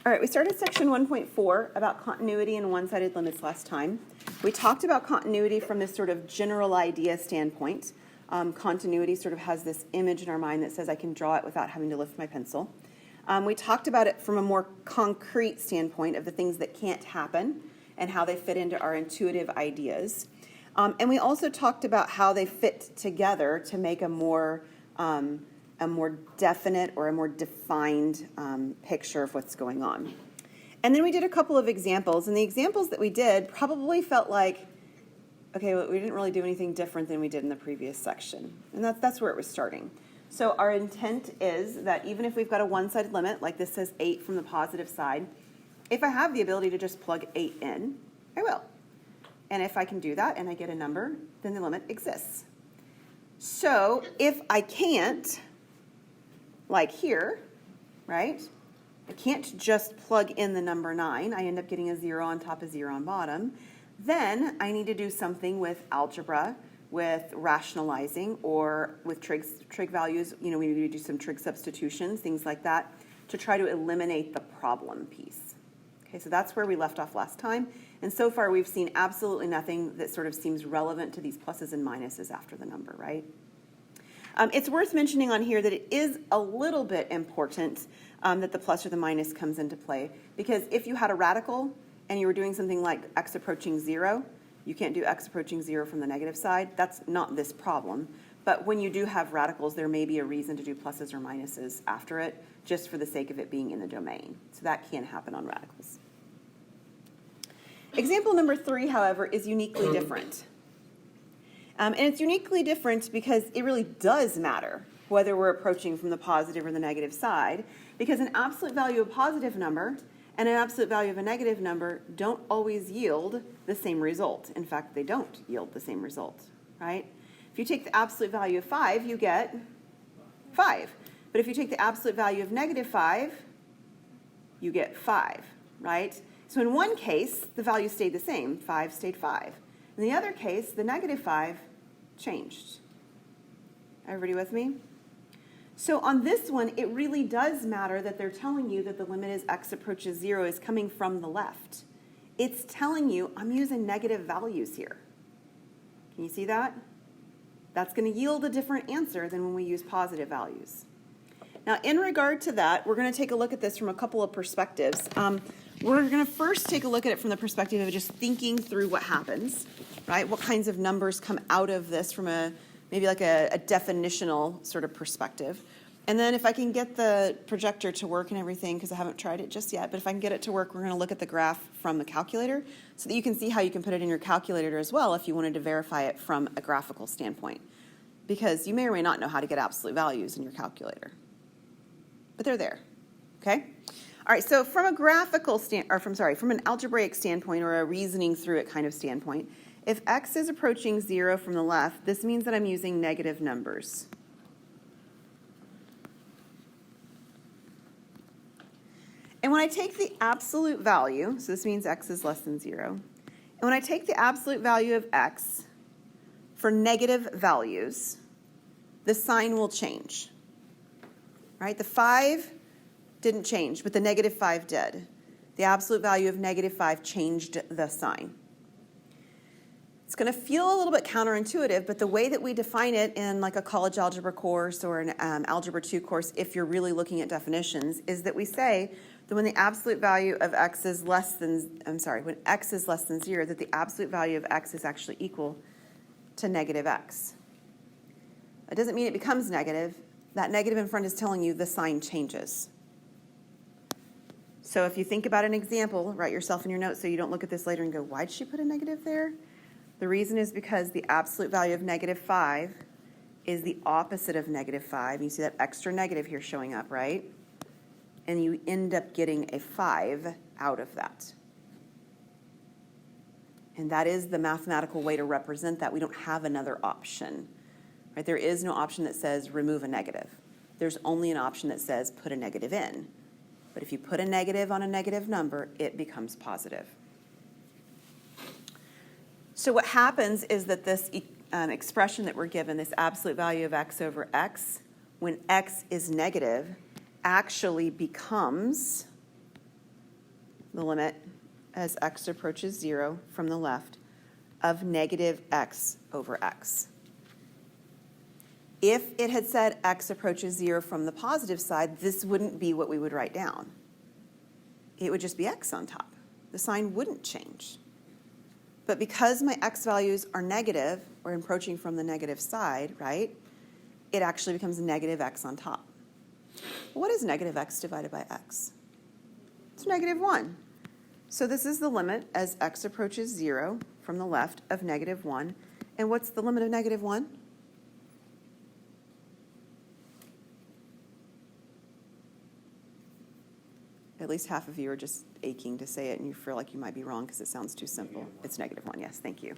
All right, we started section 1.4 about continuity and one-sided limits last time. We talked about continuity from this sort of general idea standpoint. Continuity sort of has this image in our mind that says I can draw it without having to lift my pencil. We talked about it from a more concrete standpoint of the things that can't happen and how they fit into our intuitive ideas. And we also talked about how they fit together to make a more definite or a more defined picture of what's going on. And then we did a couple of examples, and the examples that we did probably felt like, okay, well, we didn't really do anything different than we did in the previous section. And that's where it was starting. So our intent is that even if we've got a one-sided limit, like this says 8 from the positive side, if I have the ability to just plug 8 in, I will. And if I can do that and I get a number, then the limit exists. So if I can't, like here, right? I can't just plug in the number 9. I end up getting a 0 on top, a 0 on bottom. Then I need to do something with algebra, with rationalizing, or with trig values. You know, we need to do some trig substitutions, things like that, to try to eliminate the problem piece. Okay, so that's where we left off last time. And so far we've seen absolutely nothing that sort of seems relevant to these pluses and minuses after the number, right? It's worth mentioning on here that it is a little bit important that the plus or the minus comes into play, because if you had a radical and you were doing something like x approaching 0, you can't do x approaching 0 from the negative side. That's not this problem. But when you do have radicals, there may be a reason to do pluses or minuses after it, just for the sake of it being in the domain. So that can happen on radicals. Example number 3, however, is uniquely different. And it's uniquely different because it really does matter whether we're approaching from the positive or the negative side, because an absolute value of a positive number and an absolute value of a negative number don't always yield the same result. In fact, they don't yield the same result, right? If you take the absolute value of 5, you get 5. But if you take the absolute value of negative 5, you get 5, right? So in one case, the value stayed the same. 5 stayed 5. In the other case, the negative 5 changed. Everybody with me? So on this one, it really does matter that they're telling you that the limit as x approaches 0 is coming from the left. It's telling you I'm using negative values here. Can you see that? That's going to yield a different answer than when we use positive values. Now, in regard to that, we're going to take a look at this from a couple of perspectives. We're going to first take a look at it from the perspective of just thinking through what happens, right? What kinds of numbers come out of this from maybe like a definitional sort of perspective. And then if I can get the projector to work and everything, because I haven't tried it just yet, but if I can get it to work, we're going to look at the graph from the calculator so that you can see how you can put it in your calculator as well if you wanted to verify it from a graphical standpoint. Because you may or may not know how to get absolute values in your calculator. But they're there, okay? All right, so from a from an algebraic standpoint or a reasoning through it kind of standpoint, if x is approaching 0 from the left, this means that I'm using negative numbers. And when I take the absolute value, so this means x is less than 0, and when I take the absolute value of x for negative values, the sign will change. Right? The 5 didn't change, but the negative 5 did. The absolute value of negative 5 changed the sign. It's going to feel a little bit counterintuitive, but the way that we define it in like a college algebra course or an Algebra 2 course, if you're really looking at definitions, is that we say that when the absolute value of x is less than, when x is less than 0, that the absolute value of x is actually equal to negative x. That doesn't mean it becomes negative. That negative in front is telling you the sign changes. So if you think about an example, write yourself in your notes so you don't look at this later and go, why'd she put a negative there? The reason is because the absolute value of negative 5 is the opposite of negative 5. You see that extra negative here showing up, right? And you end up getting a 5 out of that. And that is the mathematical way to represent that. We don't have another option. Right? There is no option that says remove a negative. There's only an option that says put a negative in. But if you put a negative on a negative number, it becomes positive. So what happens is that this expression that we're given, this absolute value of x over x, when x is negative, actually becomes the limit as x approaches 0 from the left of negative x over x. If it had said x approaches 0 from the positive side, this wouldn't be what we would write down. It would just be x on top. The sign wouldn't change. But because my x values are negative, or approaching from the negative side, right, it actually becomes negative x on top. What is negative x divided by x? It's negative 1. So this is the limit as x approaches 0 from the left of negative 1. And what's the limit of negative 1? At least half of you are just aching to say it, and you feel like you might be wrong because it sounds too simple. It's negative 1, yes, thank you.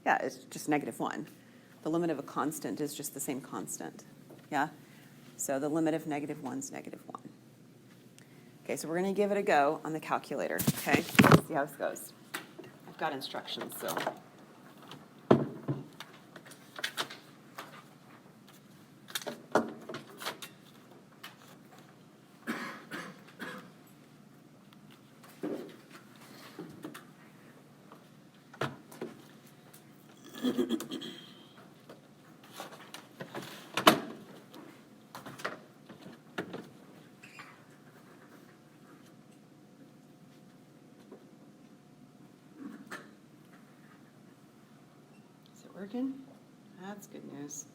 Yeah, it's just negative 1. The limit of a constant is just the same constant, yeah? So the limit of negative 1 is negative 1. Okay, so we're going to give it a go on the calculator, okay? Let's see how this goes. I've got instructions, so. Working? That's good news.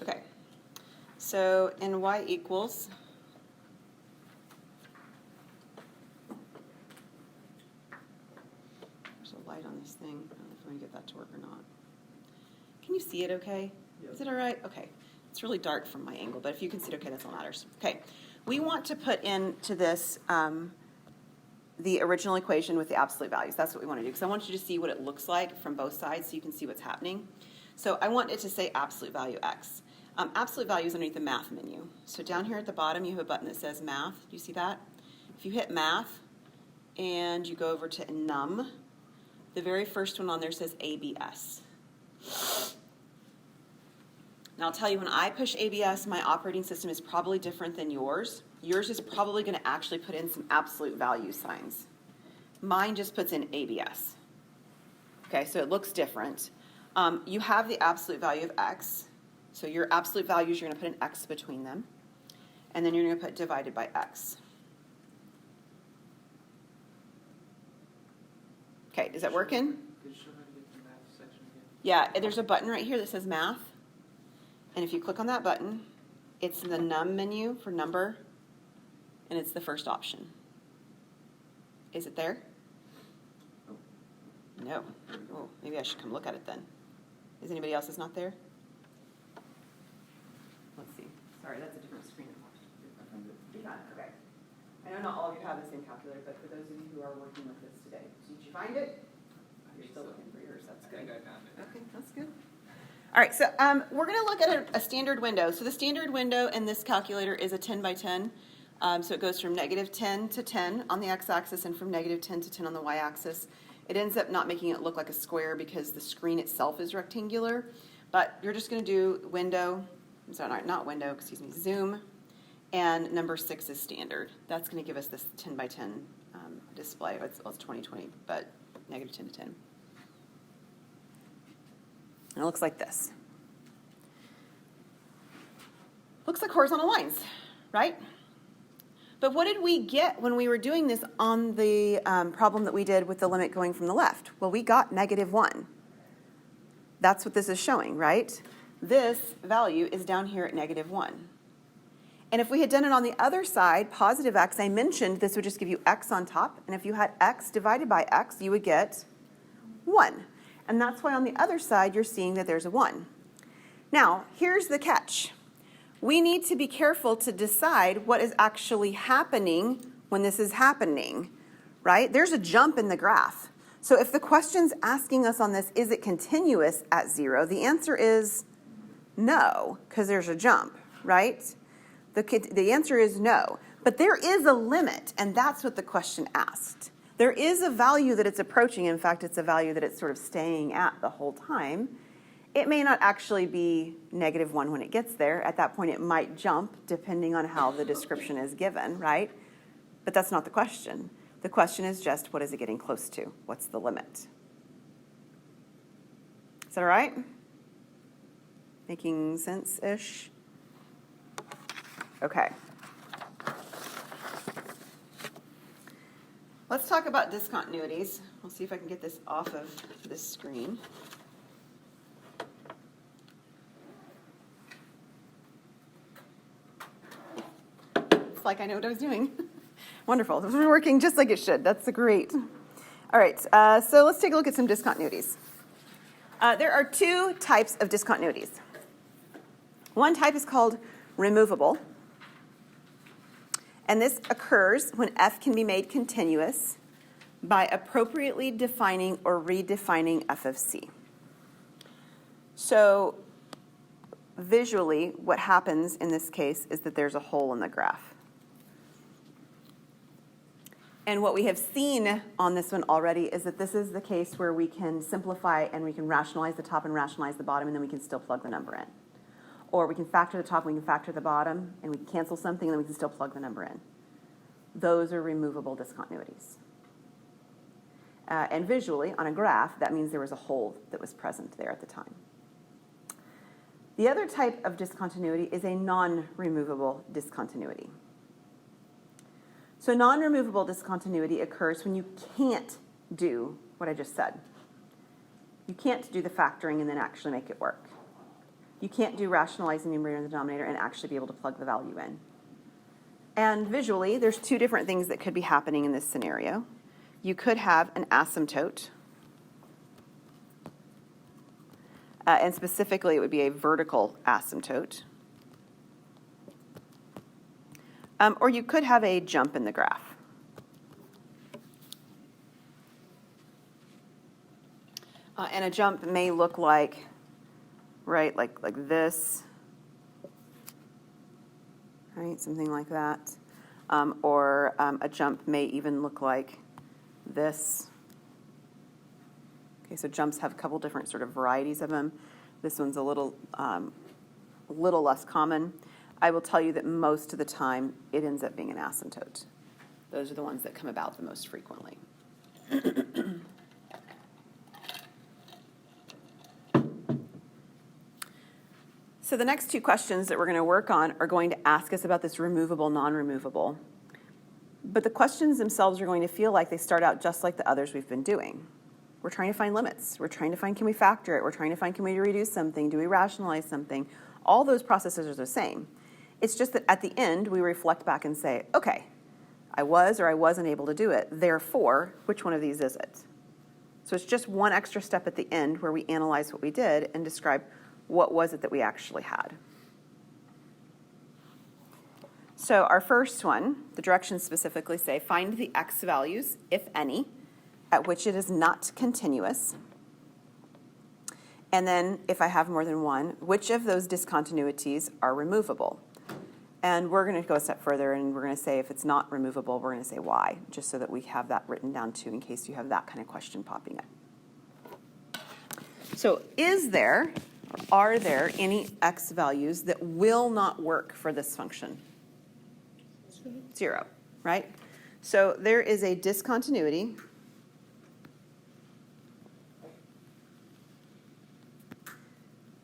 Okay, so in y equals, there's a light on this thing. I don't know if I'm going to get that to work or not. Can you see it okay? Yep. Is it all right? Okay. It's really dark from my angle, but if you can see it okay, that's all that matters. Okay, we want to put into this the original equation with the absolute values. That's what we want to do, because I want you to see what it looks like from both sides so you can see what's happening. So I want it to say absolute value x. Absolute value is underneath the math menu. So down here at the bottom, you have a button that says math. Do you see that? If you hit math and you go over to num, the very first one on there says ABS. Now I'll tell you, when I push ABS, my operating system is probably different than yours. Yours is probably going to actually put in some absolute value signs. Mine just puts in ABS. Okay, so it looks different. You have the absolute value of x. So your absolute values, you're going to put an x between them. And then you're going to put divided by x. Okay, is that working? Yeah, there's a button right here that says math. And if you click on that button, it's the num menu for number, and it's the first option. Is it there? No. Oh, maybe I should come look at it then. Is anybody else's not there? Let's see. Sorry, that's a different screen. You got it, okay. I know not all of you have the same calculator, but for those of you who are working with this today, did you find it? You're still looking for yours, that's good. I think I found it. Okay, that's good. All right, so we're going to look at a standard window. So the standard window in this calculator is a 10 by 10. So it goes from negative 10 to 10 on the x-axis and from negative 10 to 10 on the y-axis. It ends up not making it look like a square because the screen itself is rectangular. But you're just going to do window, sorry, not window, excuse me, zoom, and number 6 is standard. That's going to give us this 10 by 10 display. It's 2020, but negative 10 to 10. And it looks like this. Looks like horizontal lines, right? But what did we get when we were doing this on the problem that we did with the limit going from the left? Well, we got negative 1. That's what this is showing, right? This value is down here at negative 1. And if we had done it on the other side, positive x, I mentioned this would just give you x on top. And if you had x divided by x, you would get 1. And that's why on the other side, you're seeing that there's a 1. Now, here's the catch. We need to be careful to decide what is actually happening when this is happening, right? There's a jump in the graph. So if the question's asking us on this, is it continuous at 0? The answer is no, because there's a jump, right? The answer is no. But there is a limit, and that's what the question asked. There is a value that it's approaching. In fact, it's a value that it's sort of staying at the whole time. It may not actually be -1 when it gets there. At that point, it might jump depending on how the description is given, right? But that's not the question. The question is just, what is it getting close to? What's the limit? Is that all right? Making sense-ish? Okay. Let's talk about discontinuities. I'll see if I can get this off of this screen. It's like I know what I was doing. Wonderful. This is working just like it should. That's great. All right, so let's take a look at some discontinuities. There are two types of discontinuities. One type is called removable. And this occurs when f can be made continuous by appropriately defining or redefining f of c. So visually, what happens in this case is that there's a hole in the graph. And what we have seen on this one already is that this is the case where we can simplify and we can rationalize the top and rationalize the bottom, and then we can still plug the number in. Or we can factor the top and we can factor the bottom, and we can cancel something, and then we can still plug the number in. Those are removable discontinuities. And visually, on a graph, that means there was a hole that was present there at the time. The other type of discontinuity is a non-removable discontinuity. So non-removable discontinuity occurs when you can't do what I just said. You can't do the factoring and then actually make it work. You can't do rationalizing the numerator and the denominator and actually be able to plug the value in. And visually, there's two different things that could be happening in this scenario. You could have an asymptote. And specifically, it would be a vertical asymptote. Or you could have a jump in the graph. And a jump may look like, right, like this, right, something like that. Or a jump may even look like this. Okay, so jumps have a couple different sort of varieties of them. This one's a little less common. I will tell you that most of the time it ends up being an asymptote. Those are the ones that come about the most frequently. So the next two questions that we're going to work on are going to ask us about this removable, non-removable. But the questions themselves are going to feel like they start out just like the others we've been doing. We're trying to find limits. We're trying to find, can we factor it? We're trying to find, can we reduce something? Do we rationalize something? All those processes are the same. It's just that at the end, we reflect back and say, okay, I was or I wasn't able to do it. Therefore, which one of these is it? So it's just one extra step at the end where we analyze what we did and describe what was it that we actually had. So our first one, the directions specifically say, find the x values, if any, at which it is not continuous. And then if I have more than one, which of those discontinuities are removable? And we're going to go a step further, and we're going to say if it's not removable, we're going to say why, just so that we have that written down too in case you have that kind of question popping up. So is there, or are there any x values that will not work for this function? 0, right? So there is a discontinuity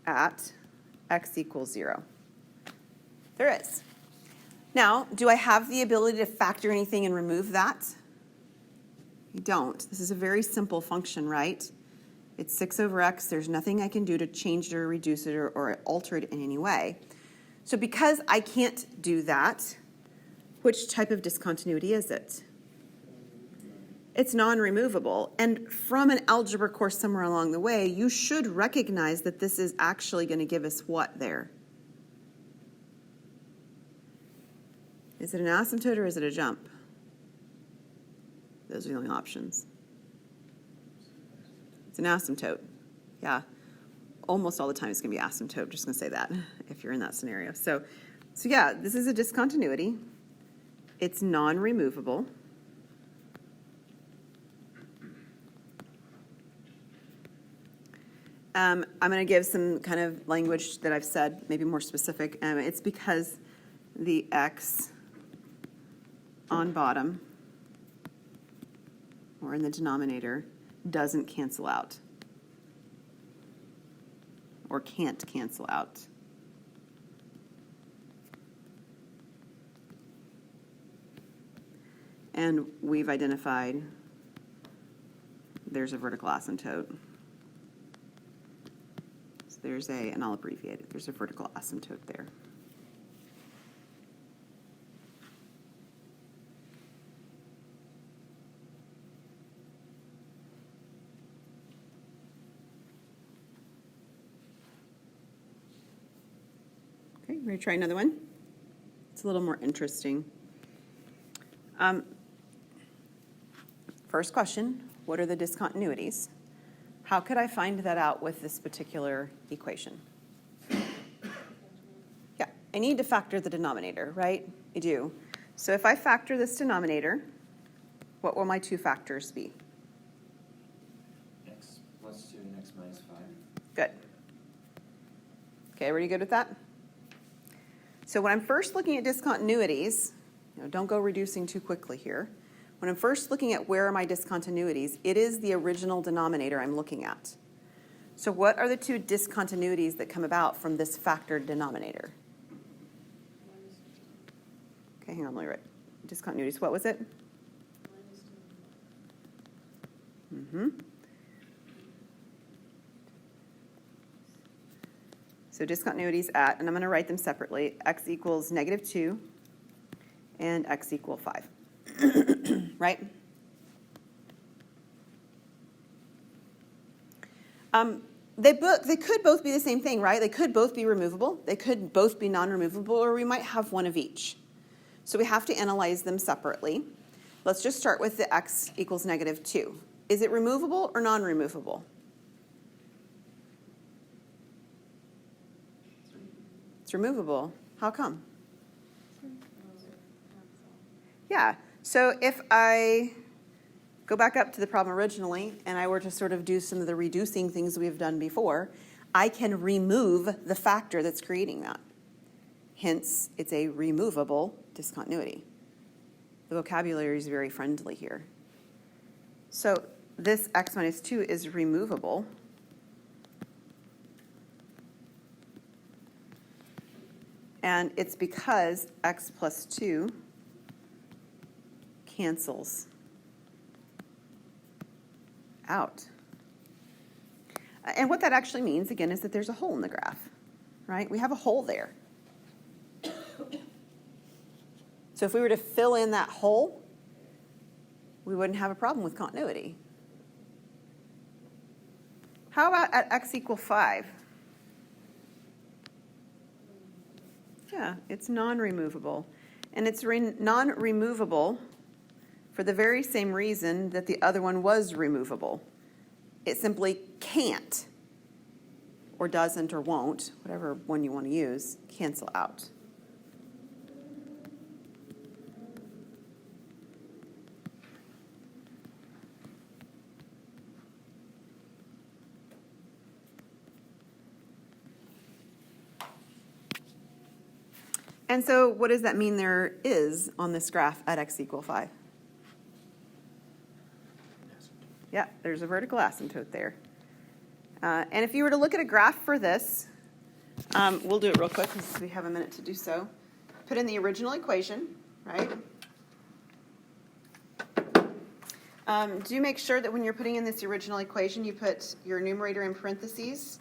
at x equals 0. There is. Now, do I have the ability to factor anything and remove that? I don't. This is a very simple function, right? It's 6 over x. There's nothing I can do to change it or reduce it or alter it in any way. So because I can't do that, which type of discontinuity is it? It's non-removable. And from an algebra course somewhere along the way, you should recognize that this is actually going to give us what there? Is it an asymptote or is it a jump? Those are the only options. It's an asymptote. Yeah. Almost all the time it's going to be asymptote. I'm just going to say that if you're in that scenario. So yeah, this is a discontinuity. It's non-removable. I'm going to give some kind of language that I've said, maybe more specific. It's because the x on bottom, or in the denominator, doesn't cancel out, or can't cancel out. And we've identified there's a vertical asymptote. So there's a, and I'll abbreviate it, there's a vertical asymptote there. Okay, ready to try another one? It's a little more interesting. First question, what are the discontinuities? How could I find that out with this particular equation? Yeah, I need to factor the denominator, right? I do. So if I factor this denominator, what will my two factors be? X plus 2 and x minus 5. Good. Okay, everybody good with that? So when I'm first looking at discontinuities, don't go reducing too quickly here. When I'm first looking at where are my discontinuities, it is the original denominator I'm looking at. So what are the two discontinuities that come about from this factored denominator? Okay, hang on, let me write. Discontinuities, what was it? So discontinuities at, and I'm going to write them separately, x equals -2 and x equal 5. Right? They could both be the same thing, right? They could both be removable. They could both be non-removable, or we might have one of each. So we have to analyze them separately. Let's just start with the x equals -2. Is it removable or non-removable? It's removable. How come? Yeah. So if I go back up to the problem originally and I were to sort of do some of the reducing things we've done before, I can remove the factor that's creating that. Hence, it's a removable discontinuity. The vocabulary is very friendly here. So this x minus 2 is removable. And it's because x plus 2 cancels out. And what that actually means, again, is that there's a hole in the graph, right? We have a hole there. So if we were to fill in that hole, we wouldn't have a problem with continuity. How about at x equal 5? Yeah, it's non-removable. And it's non-removable for the very same reason that the other one was removable. It simply can't, or doesn't, or won't, whatever one you want to use, cancel out. And so what does that mean there is on this graph at x equal 5? Yeah, there's a vertical asymptote there. And if you were to look at a graph for this, we'll do it real quick because we have a minute to do so. Put in the original equation, right? Do make sure that when you're putting in this original equation, you put your numerator in parentheses,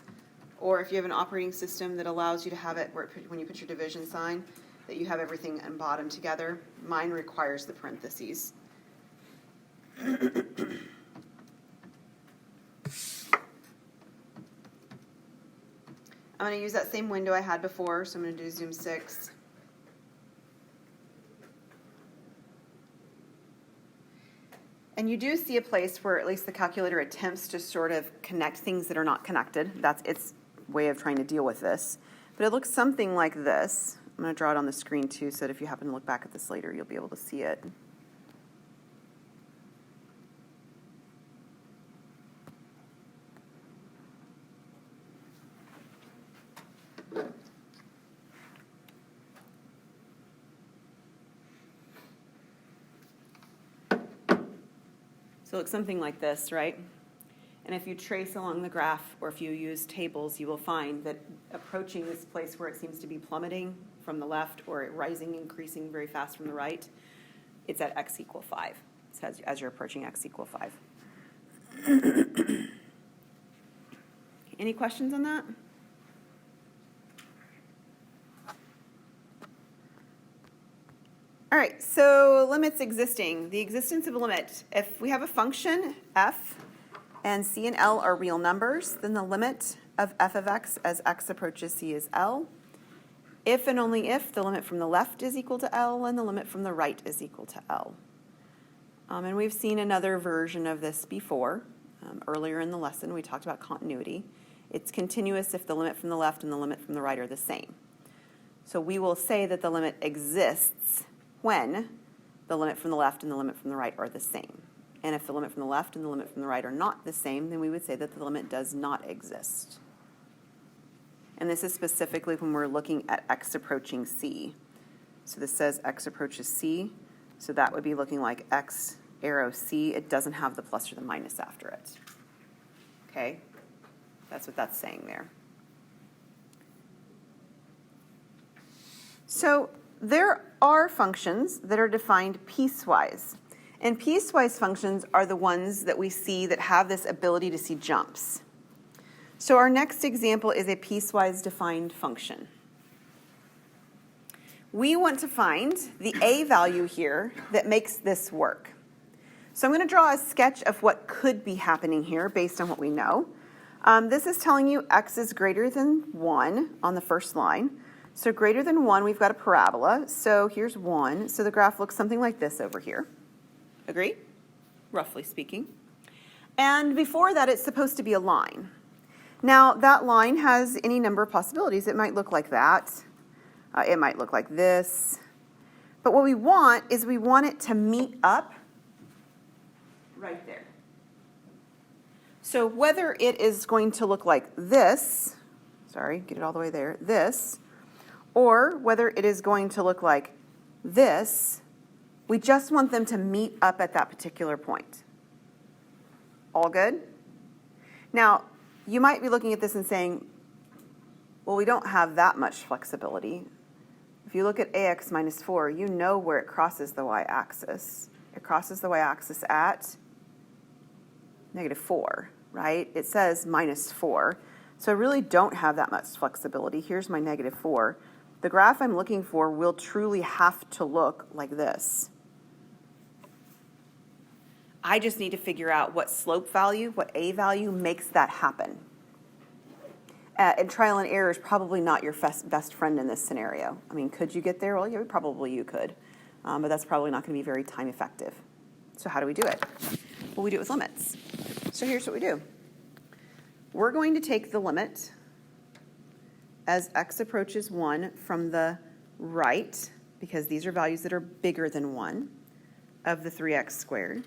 or if you have an operating system that allows you to have it where when you put your division sign, that you have everything in bottom together. Mine requires the parentheses. I'm going to use that same window I had before, so I'm going to do zoom 6. And you do see a place where at least the calculator attempts to sort of connect things that are not connected. That's its way of trying to deal with this. But it looks something like this. I'm going to draw it on the screen too, so that if you happen to look back at this later, you'll be able to see it. So it looks something like this, right? And if you trace along the graph, or if you use tables, you will find that approaching this place where it seems to be plummeting from the left or rising, increasing very fast from the right, it's at x equal 5. So as you're approaching x equal 5. Any questions on that? All right, so limits existing. The existence of a limit. If we have a function, f, and c and l are real numbers, then the limit of f of x as x approaches c is L. If and only if the limit from the left is equal to L and the limit from the right is equal to L. And we've seen another version of this before. Earlier in the lesson, we talked about continuity. It's continuous if the limit from the left and the limit from the right are the same. So we will say that the limit exists when the limit from the left and the limit from the right are the same. And if the limit from the left and the limit from the right are not the same, then we would say that the limit does not exist. And this is specifically when we're looking at x approaching c. So this says x approaches c, so that would be looking like x arrow c. It doesn't have the plus or the minus after it. Okay? That's what that's saying there. So there are functions that are defined piecewise. And piecewise functions are the ones that we see that have this ability to see jumps. So our next example is a piecewise defined function. We want to find the a value here that makes this work. So I'm going to draw a sketch of what could be happening here based on what we know. This is telling you x is greater than 1 on the first line. So greater than 1, we've got a parabola. So here's 1. So the graph looks something like this over here. Agree? Roughly speaking. And before that, it's supposed to be a line. Now, that line has any number of possibilities. It might look like that. It might look like this. But what we want is we want it to meet up right there. So whether it is going to look like this, sorry, get it all the way there, this, or whether it is going to look like this, we just want them to meet up at that particular point. All good? Now, you might be looking at this and saying, well, we don't have that much flexibility. If you look at ax minus 4, you know where it crosses the y-axis. It crosses the y-axis at -4, right? It says minus 4. So I really don't have that much flexibility. Here's my -4. The graph I'm looking for will truly have to look like this. I just need to figure out what slope value, what a value makes that happen. And trial and error is probably not your best friend in this scenario. I mean, could you get there? Well, yeah, probably you could. But that's probably not going to be very time effective. So how do we do it? Well, we do it with limits. So here's what we do. We're going to take the limit as x approaches 1 from the right, because these are values that are bigger than 1, of the 3x squared.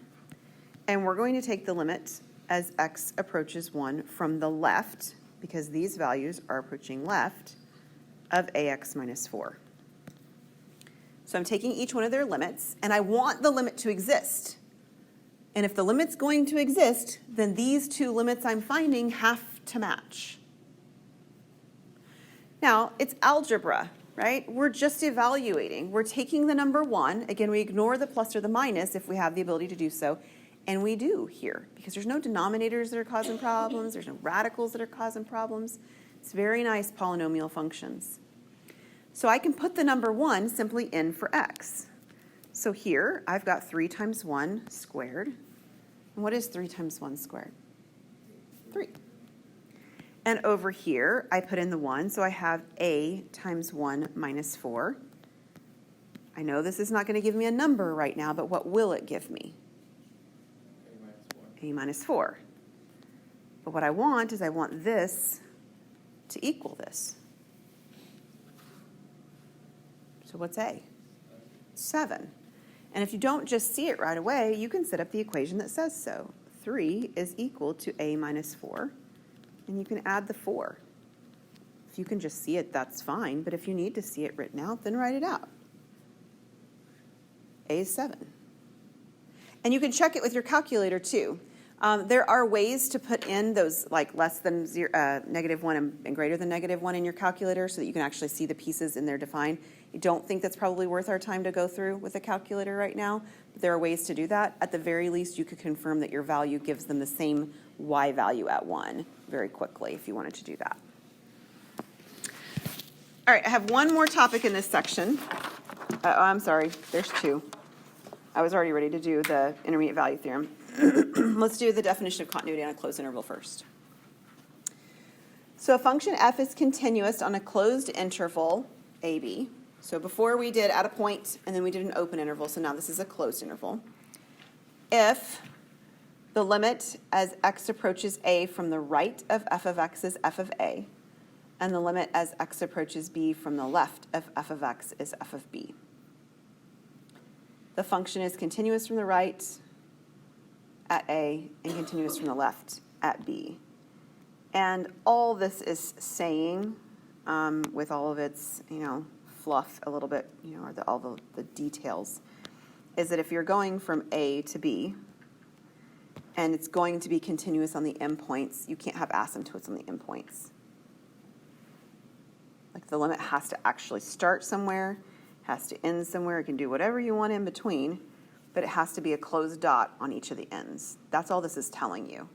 And we're going to take the limit as x approaches 1 from the left, because these values are approaching left, of ax minus 4. So I'm taking each one of their limits, and I want the limit to exist. And if the limit's going to exist, then these two limits I'm finding have to match. Now, it's algebra, right? We're just evaluating. We're taking the number 1. Again, we ignore the plus or the minus if we have the ability to do so. And we do here, because there's no denominators that are causing problems. There's no radicals that are causing problems. It's very nice polynomial functions. So I can put the number 1 simply in for x. So here, I've got 3 times 1 squared. And what is 3 times 1 squared? 3. And over here, I put in the 1, so I have a times 1 minus 4. I know this is not going to give me a number right now, but what will it give me? A minus 4. But what I want is I want this to equal this. So what's a? 7. And if you don't just see it right away, you can set up the equation that says so. 3 is equal to a minus 4, and you can add the 4. If you can just see it, that's fine, but if you need to see it written out, then write it out. A is 7. And you can check it with your calculator too. There are ways to put in those like less than zero, -1 and greater than -1 in your calculator so that you can actually see the pieces in there defined. I don't think that's probably worth our time to go through with a calculator right now, but there are ways to do that. At the very least, you could confirm that your value gives them the same y value at 1 very quickly if you wanted to do that. All right, I have one more topic in this section. Oh, I'm sorry, there's two. I was already ready to do the intermediate value theorem. Let's do the definition of continuity on a closed interval first. So a function f is continuous on a closed interval, AB. So before we did at a point, and then we did an open interval, so now this is a closed interval. If the limit as x approaches a from the right of f of x is f of a, and the limit as x approaches b from the left of f of x is f of b. The function is continuous from the right at A and continuous from the left at B. And all this is saying, with all of its, fluff a little bit, or all the details, is that if you're going from A to B, and it's going to be continuous on the endpoints, you can't have asymptotes on the endpoints. Like the limit has to actually start somewhere, has to end somewhere. It can do whatever you want in between, but it has to be a closed dot on each of the ends. That's all this is telling you.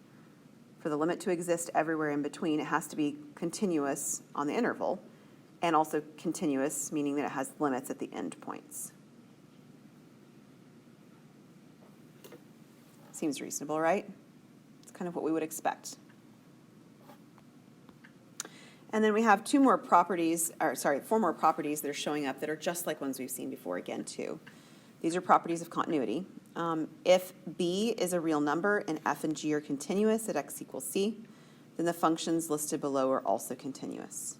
For the limit to exist everywhere in between, it has to be continuous on the interval, and also continuous, meaning that it has limits at the end points. Seems reasonable, right? It's kind of what we would expect. And then we have four more properties that are showing up that are just like ones we've seen before again, too. These are properties of continuity. If b is a real number and f and g are continuous at x equals c, then the functions listed below are also continuous.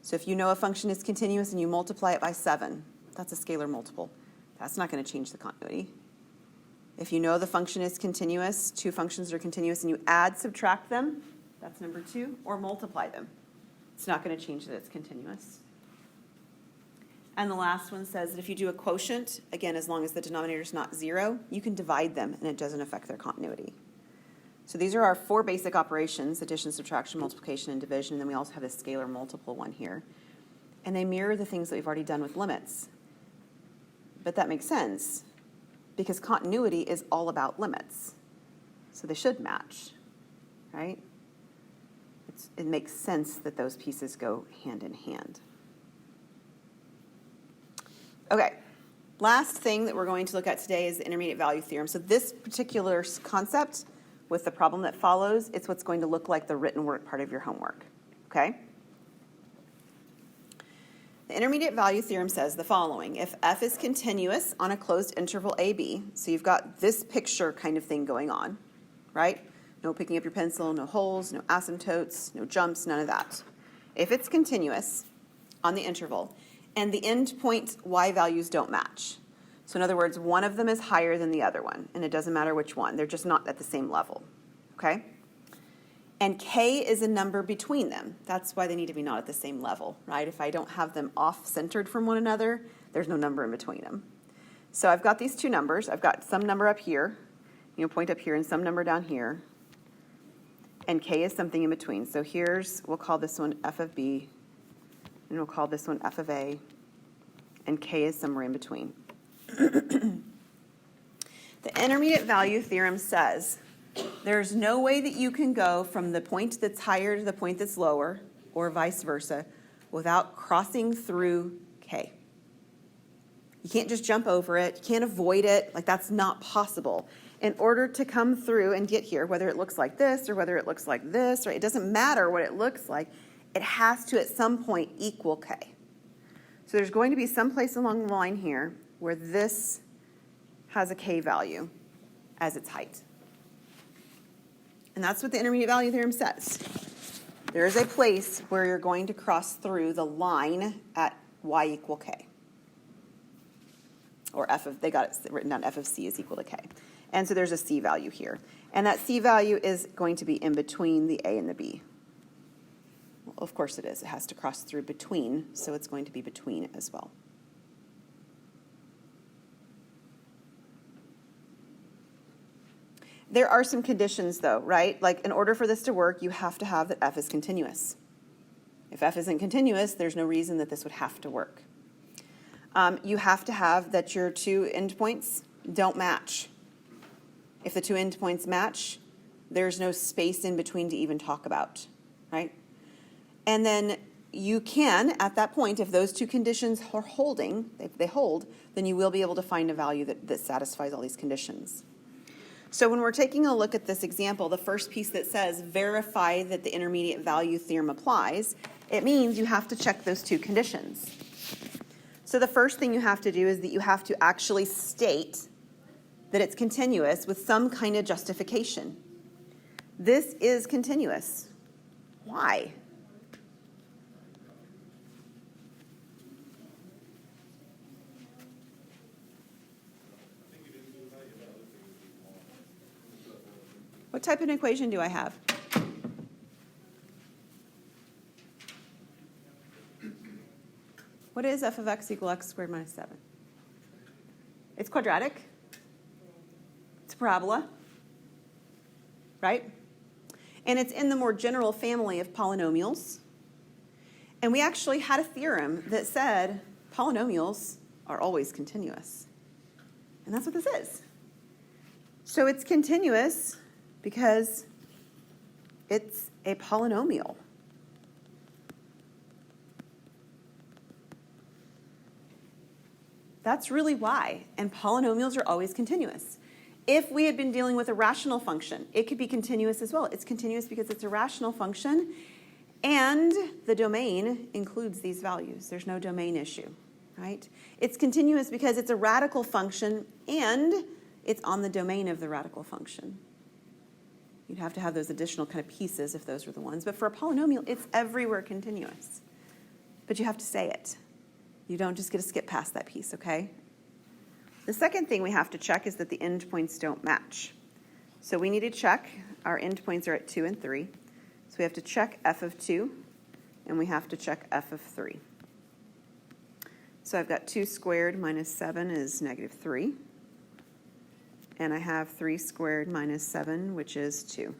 So if you know a function is continuous and you multiply it by 7, that's a scalar multiple. That's not going to change the continuity. If you know the function is continuous, two functions are continuous, and you add, subtract them, that's number 2, or multiply them. It's not going to change that it's continuous. And the last one says that if you do a quotient, again, as long as the denominator is not 0, you can divide them and it doesn't affect their continuity. So these are our 4 basic operations: addition, subtraction, multiplication, and division. And then we also have this scalar multiple one here. And they mirror the things that we've already done with limits. But that makes sense because continuity is all about limits. So they should match, right? It makes sense that those pieces go hand in hand. Okay, last thing that we're going to look at today is the intermediate value theorem. So this particular concept with the problem that follows, it's what's going to look like the written work part of your homework, okay? The intermediate value theorem says the following: if f is continuous on a closed interval AB, so you've got this picture kind of thing going on, right? No picking up your pencil, no holes, no asymptotes, no jumps, none of that. If it's continuous on the interval, and the endpoint y values don't match. So in other words, one of them is higher than the other one, and it doesn't matter which one. They're just not at the same level, okay? And k is a number between them. That's why they need to be not at the same level, right? If I don't have them off-centered from one another, there's no number in between them. So I've got these two numbers. I've got some number up here, point up here, and some number down here. And k is something in between. So we'll call this one f of b, and we'll call this one f of a, and k is somewhere in between. The intermediate value theorem says there's no way that you can go from the point that's higher to the point that's lower, or vice versa, without crossing through k. You can't just jump over it. You can't avoid it. Like, that's not possible. In order to come through and get here, whether it looks like this or whether it looks like this, right? It doesn't matter what it looks like. It has to, at some point, equal k. So there's going to be some place along the line here where this has a k value as its height. And that's what the intermediate value theorem says. There is a place where you're going to cross through the line at y equal k. Or they got it written down, f of c is equal to k. And so there's a c value here. And that c value is going to be in between the a and the b. Well, of course it is. It has to cross through between, so it's going to be between as well. There are some conditions though, right? Like in order for this to work, you have to have that f is continuous. If f isn't continuous, there's no reason that this would have to work. You have to have that your two endpoints don't match. If the two endpoints match, there's no space in between to even talk about, right? And then you can, at that point, if those two conditions are holding, if they hold, then you will be able to find a value that satisfies all these conditions. So when we're taking a look at this example, the first piece that says verify that the intermediate value theorem applies, it means you have to check those two conditions. So the first thing you have to do is that you have to actually state that it's continuous with some kind of justification. This is continuous. Why? What type of equation do I have? What is f of x equal x squared minus 7? It's quadratic. It's a parabola, right? And it's in the more general family of polynomials. And we actually had a theorem that said polynomials are always continuous. And that's what this is. So it's continuous because it's a polynomial. That's really why. And polynomials are always continuous. If we had been dealing with a rational function, it could be continuous as well. It's continuous because it's a rational function, and the domain includes these values. There's no domain issue, right? It's continuous because it's a radical function, and it's on the domain of the radical function. You'd have to have those additional kind of pieces if those were the ones. But for a polynomial, it's everywhere continuous. But you have to say it. You don't just get to skip past that piece, okay? The second thing we have to check is that the endpoints don't match. So we need to check our endpoints are at 2 and 3. So we have to check f of 2, and we have to check f of 3. So I've got 2 squared minus 7 is negative 3. And I have 3 squared minus 7, which is 2.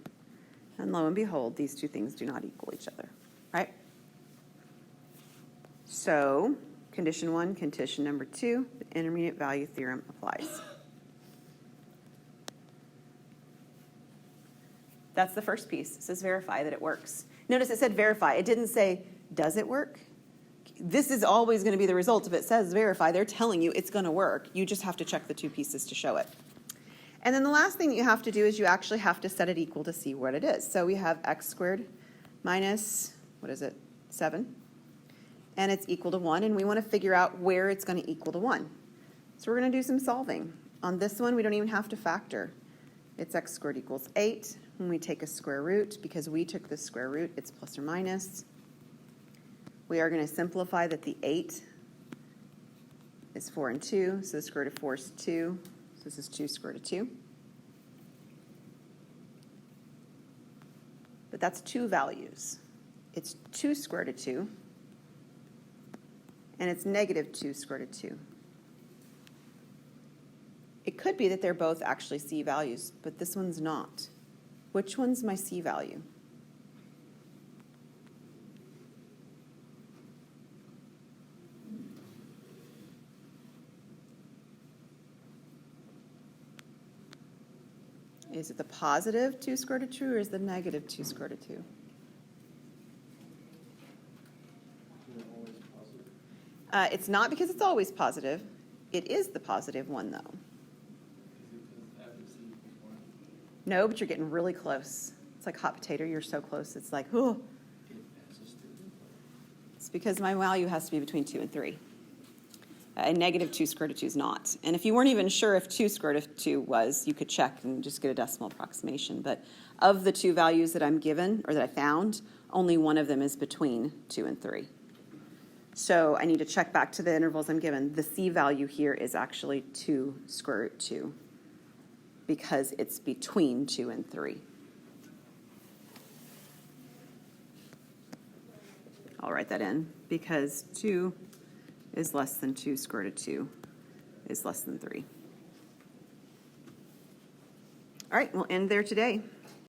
And lo and behold, these two things do not equal each other, right? So condition 1, condition number 2, the intermediate value theorem applies. That's the first piece. It says verify that it works. Notice it said verify. It didn't say, does it work? This is always going to be the result. If it says verify, they're telling you it's going to work. You just have to check the two pieces to show it. And then the last thing that you have to do is you actually have to set it equal to see what it is. So we have x squared minus, 7. And it's equal to 1. And we want to figure out where it's going to equal to 1. So we're going to do some solving. On this one, we don't even have to factor. It's x squared equals 8. When we take a square root, because we took the square root, it's plus or minus. We are going to simplify that the 8 is 4 and 2. So the square root of 4 is 2. So this is 2 square root of 2. But that's two values. It's 2 square root of 2. And it's negative 2 square root of 2. It could be that they're both actually c values, but this one's not. Which one's my c value? Is it the positive 2 square root of 2 or is it the negative 2 square root of 2? It's not because it's always positive. It is the positive one, though. No, but you're getting really close. It's like hot potato. You're so close. It's like, oh. It's because my value has to be between 2 and 3. And negative 2 square root of 2 is not. And if you weren't even sure if 2 square root of 2 was, you could check and just get a decimal approximation. But of the two values that I'm given, or that I found, only one of them is between 2 and 3. So I need to check back to the intervals I'm given. The c value here is actually 2 square root 2 because it's between 2 and 3. I'll write that in because 2 is less than 2 square root of 2 is less than 3. All right, we'll end there today.